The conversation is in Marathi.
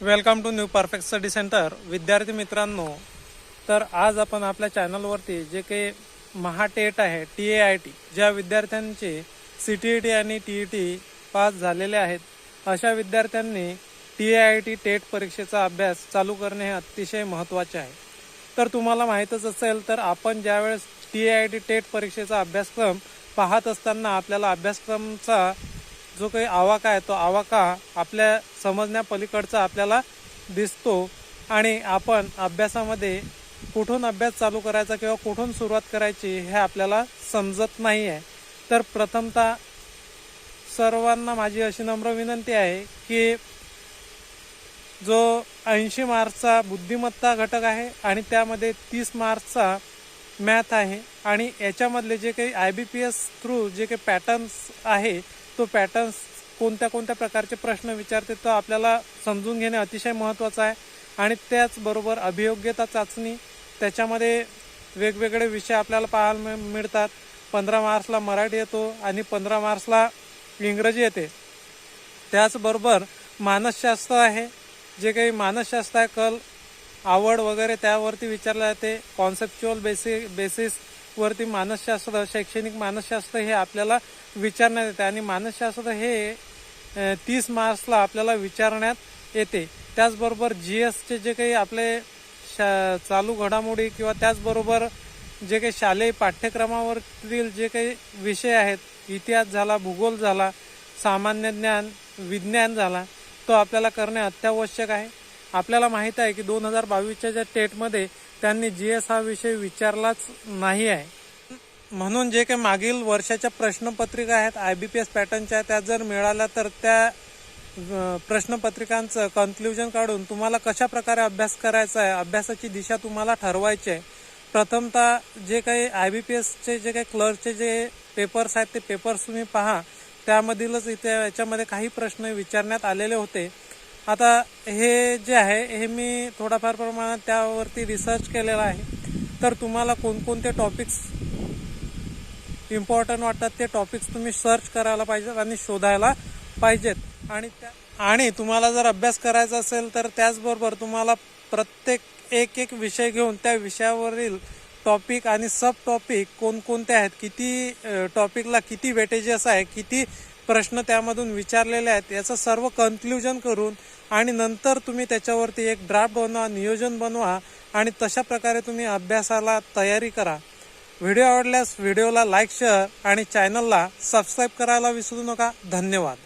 Welcome to new perfect study centre. विद्यार्थी मित्रांनो, तर आज आपण आपल्या चॅनलवरती जे काही महाटेट आहे TAIT, ज्या विद्यार्थ्यांचे CTET आणि TET पास झालेले आहेत अशा विद्यार्थ्यांनी TAIT टेट परीक्षेचा अभ्यास चालू करणे हे अतिशय महत्त्वाचे आहे. तर तुम्हाला माहीतच असेल, तर आपण ज्यावेळेस TAIT टेट परीक्षेचा अभ्यासक्रम पाहत असताना आपल्याला अभ्यासक्रमचा जो काही आवाका आहे तो आवाका आपल्या समजण्यापलीकडचा आपल्याला दिसतो आणि आपण अभ्यासामध्ये कुठून अभ्यास चालू करायचा किंवा कुठून सुरुवात करायची हे आपल्याला समजत नाही आहे. तर प्रथमतः सर्वांना माझी अशी नम्र विनंती आहे की जो 80 मार्क्सचा बुद्धिमत्ता घटक आहे आणि त्यामध्ये 30 मार्क्सचा मॅथ आहे आणि याच्यामधले जे काही IBPS थ्रू जे काही पॅटर्न्स आहे तो पॅटर्न्स कोणत्या कोणत्या प्रकारचे प्रश्न विचारते तो आपल्याला समजून घेणे अतिशय महत्त्वाचं आहे. आणि त्याचबरोबर अभियोग्यता चाचणी, त्याच्यामध्ये वेगवेगळे विषय आपल्याला पाहायला मिळतात. 15 मार्क्सला मराठी येतो आणि 15 मार्क्सला इंग्रजी येते. त्याचबरोबर मानसशास्त्र आहे, जे काही मानसशास्त्र आहे कल आवड वगैरे त्यावरती विचारले जाते. कॉन्सेप्च्युअल बेसिसवरती मानसशास्त्र, शैक्षणिक मानसशास्त्र हे आपल्याला विचारण्यात येते आणि मानसशास्त्र हे 30 मार्क्सला आपल्याला विचारण्यात येते. त्याचबरोबर GSचे जे काही आपले चालू घडामोडी किंवा त्याचबरोबर जे काही शालेय पाठ्यक्रमावरील जे काही विषय आहेत, इतिहास झाला, भूगोल झाला, सामान्य ज्ञान, विज्ञान झाला, तो आपल्याला करणे अत्यावश्यक आहे. आपल्याला माहीत आहे की 2022च्या ज्या टेटमध्ये त्यांनी GS हा विषय विचारलाच नाही आहे. म्हणून जे काही मागील वर्षाच्या प्रश्नपत्रिका आहेत IBPS पॅटर्नच्या, त्या जर मिळाल्या तर त्या प्रश्नपत्रिकांचं कन्क्ल्युजन काढून तुम्हाला कशा प्रकारे अभ्यास करायचा आहे, अभ्यासाची दिशा तुम्हाला ठरवायची आहे. प्रथमतः जे काही IBPSचे जे काही क्लर्कचे जे पेपर्स आहेत ते पेपर्स तुम्ही पहा. त्यामधीलच इथे याच्यामध्ये काही प्रश्न विचारण्यात आलेले होते. आता हे जे आहे हे मी थोडाफार प्रमाणात त्यावरती रिसर्च केलेला आहे. तर तुम्हाला कोणकोणते टॉपिक्स इम्पॉर्टंट वाटतात ते टॉपिक्स तुम्ही सर्च करायला पाहिजेत आणि शोधायला पाहिजेत. आणि तुम्हाला जर अभ्यास करायचा असेल तर त्याचबरोबर तुम्हाला प्रत्येक एक विषय घेऊन त्या विषयावरील टॉपिक आणि सब टॉपिक कोणकोणते आहेत, किती टॉपिकला किती वेटेजेस आहे, किती प्रश्न त्यामधून विचारलेले आहेत, याचं सर्व कन्क्ल्युजन करून आणि नंतर तुम्ही त्याच्यावरती एक ड्राफ्ट बनवा, नियोजन बनवा आणि तशा प्रकारे तुम्ही अभ्यासाला तयारी करा. व्हिडिओ आवडल्यास व्हिडिओला लाईक, शेअर आणि चॅनलला सबस्क्राईब करायला विसरू नका. धन्यवाद.